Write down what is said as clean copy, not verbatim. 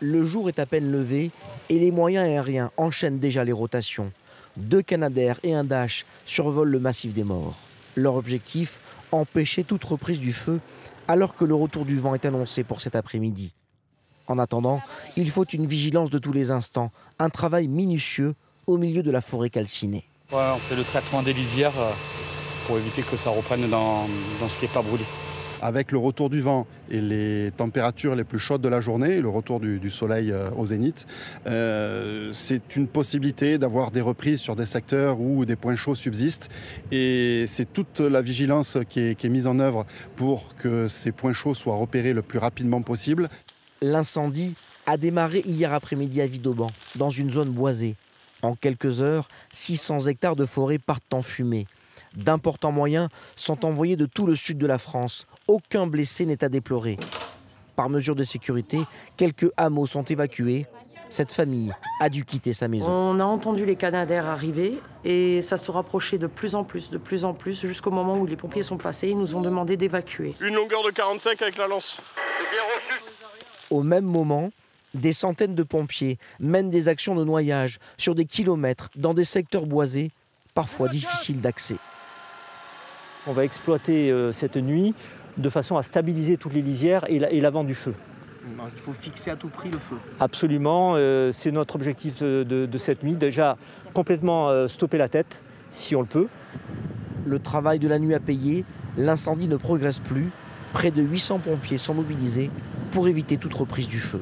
Le jour est à peine levé et les moyens aériens enchaînent déjà les rotations. 2 Canadair et un Dash survolent le massif des morts. Leur objectif, empêcher toute reprise du feu alors que le retour du vent est annoncé pour cet après-midi. En attendant, il faut une vigilance de tous les instants, un travail minutieux au milieu de la forêt calcinée. Ouais, on fait le traitement des lisières pour éviter que ça reprenne dans ce qui n'est pas brûlé. Avec le retour du vent et les températures les plus chaudes de la journée, le retour du soleil au zénith, c'est une possibilité d'avoir des reprises sur des secteurs où des points chauds subsistent. Et c'est toute la vigilance qui est mise en œuvre pour que ces points chauds soient repérés le plus rapidement possible. L'incendie a démarré hier après-midi à Vidauban, dans une zone boisée. En quelques heures, 600 hectares de forêt partent en fumée. D'importants moyens sont envoyés de tout le sud de la France. Aucun blessé n'est à déplorer. Par mesure de sécurité, quelques hameaux sont évacués. Cette famille a dû quitter sa maison. On a entendu les Canadair arriver et ça se rapprochait de plus en plus, jusqu'au moment où les pompiers sont passés. Ils nous ont demandé d'évacuer. Une longueur de 45 avec la lance. C'est bien reçu. Au même moment, des centaines de pompiers mènent des actions de noyage sur des kilomètres dans des secteurs boisés, parfois difficiles d'accès. On va exploiter cette nuit de façon à stabiliser toutes les lisières et l'avant du feu. Il faut fixer à tout prix le feu. Absolument, c'est notre objectif de cette nuit. Déjà, complètement stopper la tête, si on le peut. Le travail de la nuit a payé, l'incendie ne progresse plus. Près de 800 pompiers sont mobilisés pour éviter toute reprise du feu.